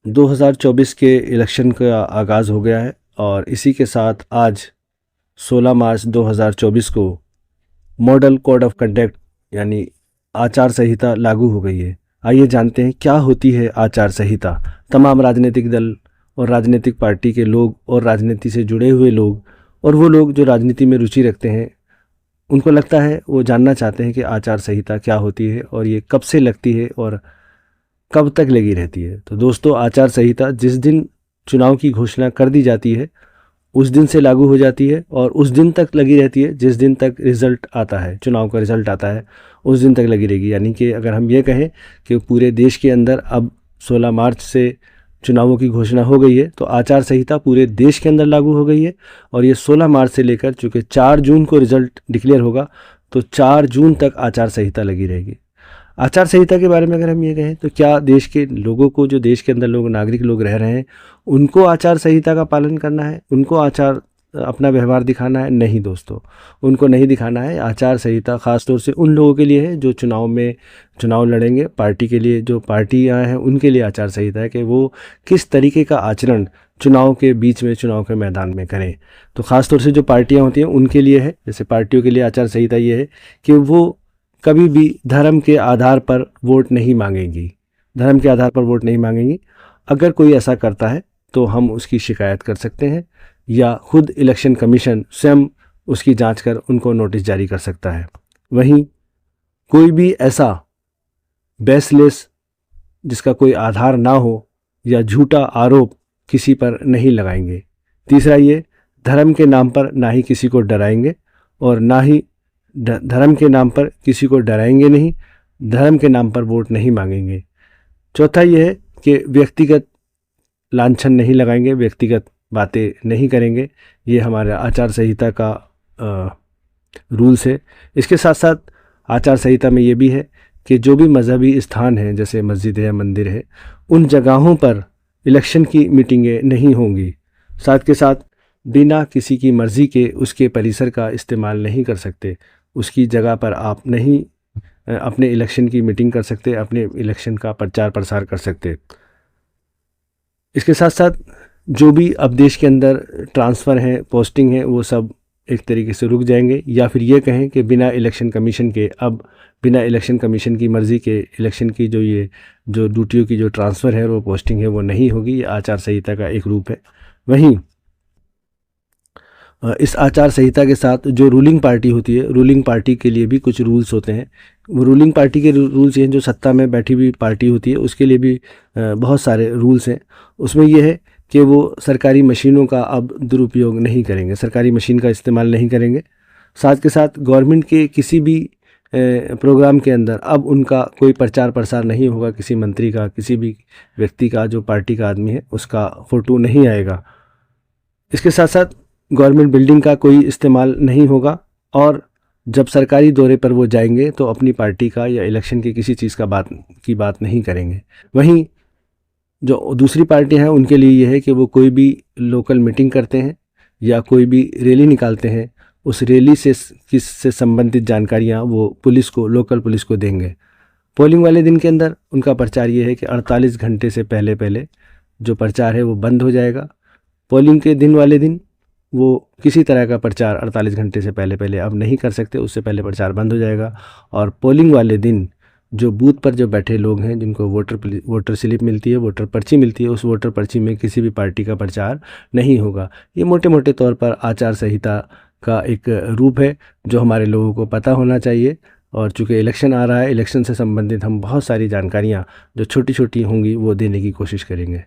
2024 के इलेक्शन का आगाज़ हो गया है और इसी के साथ आज 16 मार्च 2024 को मॉडल कोड ऑफ कंडक्ट यानी आचार संहिता लागू हो गई है। आइए जानते हैं क्या होती है आचार संहिता। तमाम राजनीतिक दल और राजनीतिक पार्टी के लोग और राजनीति से जुड़े हुए लोग और वो लोग जो राजनीति में रुचि रखते हैं, उनको लगता है, वो जानना चाहते हैं कि आचार संहिता क्या होती है और ये कब से लगती है और कब तक लगी रहती है। तो दोस्तों, आचार संहिता जिस दिन चुनाव की घोषणा कर दी जाती है उस दिन से लागू हो जाती है और उस दिन तक लगी रहती है जिस दिन तक रिज़ल्ट आता है, चुनाव का रिज़ल्ट आता है उस दिन तक लगी रहेगी। यानी कि अगर हम ये कहें कि पूरे देश के अंदर अब 16 मार्च से चुनावों की घोषणा हो गई है तो आचार संहिता पूरे देश के अंदर लागू हो गई है और ये 16 मार्च से लेकर, चूँकि 4 जून को रिज़ल्ट डिक्लेयर होगा, तो 4 जून तक आचार संहिता लगी रहेगी। आचार संहिता के बारे में अगर हम ये कहें तो क्या देश के लोगों को, जो देश के अंदर लोग, नागरिक लोग रह रहे हैं, उनको आचार संहिता का पालन करना है, उनको अपना व्यवहार दिखाना है? नहीं दोस्तों, उनको नहीं दिखाना है। आचार संहिता ख़ास तौर से उन लोगों के लिए है जो चुनाव लड़ेंगे। पार्टी के लिए, जो पार्टियां हैं, उनके लिए आचार संहिता है कि वो किस तरीके का आचरण चुनाव के बीच में, चुनाव के मैदान में करें। तो ख़ास तौर से जो पार्टियाँ होती हैं उनके लिए है। जैसे पार्टियों के लिए आचार संहिता ये है कि वो कभी भी धर्म के आधार पर वोट नहीं मांगेंगी, धर्म के आधार पर वोट नहीं मांगेंगी। अगर कोई ऐसा करता है तो हम उसकी शिकायत कर सकते हैं या खुद इलेक्शन कमीशन स्वयं उसकी जांच कर उनको नोटिस जारी कर सकता है। वहीं कोई भी ऐसा बेसलेस, जिसका कोई आधार ना हो, या झूठा आरोप किसी पर नहीं लगाएंगे। तीसरा ये, धर्म के नाम पर ना ही किसी को डराएंगे और ना ही धर्म के नाम पर किसी को डराएंगे नहीं, धर्म के नाम पर वोट नहीं मांगेंगे। चौथा ये है कि व्यक्तिगत लांछन नहीं लगाएंगे, व्यक्तिगत बातें नहीं करेंगे। ये हमारा आचार संहिता का रूल्स है। इसके साथ साथ आचार संहिता में ये भी है कि जो भी मजहबी स्थान हैं, जैसे मस्जिद है, मंदिर है, उन जगहों पर इलेक्शन की मीटिंगें नहीं होंगी। साथ के साथ बिना किसी की मर्ज़ी के उसके परिसर का इस्तेमाल नहीं कर सकते। उसकी जगह पर आप नहीं अपने इलेक्शन की मीटिंग कर सकते, अपने इलेक्शन का प्रचार प्रसार कर सकते। इसके साथ साथ जो भी अब देश के अंदर ट्रांसफ़र हैं, पोस्टिंग है, वो सब एक तरीके से रुक जाएंगे। या फिर ये कहें कि बिना इलेक्शन कमीशन की मर्ज़ी के इलेक्शन की जो ड्यूटियों की जो ट्रांसफ़र है, वो पोस्टिंग है, वो नहीं होगी। ये आचार संहिता का एक रूप है। वहीं इस आचार संहिता के साथ जो रूलिंग पार्टी होती है, रूलिंग पार्टी के लिए भी कुछ रूल्स होते हैं। वो रूलिंग पार्टी के रूल्स हैं, जो सत्ता में बैठी हुई पार्टी होती है उसके लिए भी बहुत सारे रूल्स हैं। उसमें यह है कि वो सरकारी मशीनों का अब दुरुपयोग नहीं करेंगे, सरकारी मशीन का इस्तेमाल नहीं करेंगे। साथ के साथ गवर्नमेंट के किसी भी प्रोग्राम के अंदर अब उनका कोई प्रचार प्रसार नहीं होगा। किसी मंत्री का, किसी भी व्यक्ति का, जो पार्टी का आदमी है, उसका फ़ोटो नहीं आएगा। इसके साथ साथ गवर्नमेंट बिल्डिंग का कोई इस्तेमाल नहीं होगा और जब सरकारी दौरे पर वो जाएंगे तो अपनी पार्टी का या इलेक्शन की किसी चीज़ की बात नहीं करेंगे। वहीं जो दूसरी पार्टियां हैं उनके लिए ये है कि वो कोई भी लोकल मीटिंग करते हैं या कोई भी रैली निकालते हैं, उस रैली से संबंधित जानकारियां वो पुलिस को, लोकल पुलिस को देंगे। पोलिंग वाले दिन के अंदर उनका प्रचार ये है कि 48 घंटे से पहले पहले जो प्रचार है वो बंद हो जाएगा। पोलिंग के दिन वाले दिन वो किसी तरह का प्रचार 48 घंटे से पहले पहले अब नहीं कर सकते, उससे पहले प्रचार बंद हो जाएगा। और पोलिंग वाले दिन जो बूथ पर जो बैठे लोग हैं, जिनको वोटर स्लिप मिलती है, वोटर पर्ची मिलती है, उस वोटर पर्ची में किसी भी पार्टी का प्रचार नहीं होगा। ये मोटे मोटे तौर पर आचार संहिता का एक रूप है जो हमारे लोगों को पता होना चाहिए। और चूँकि इलेक्शन आ रहा है, इलेक्शन से संबंधित हम बहुत सारी जानकारियाँ जो छोटी छोटी होंगी वो देने की कोशिश करेंगे।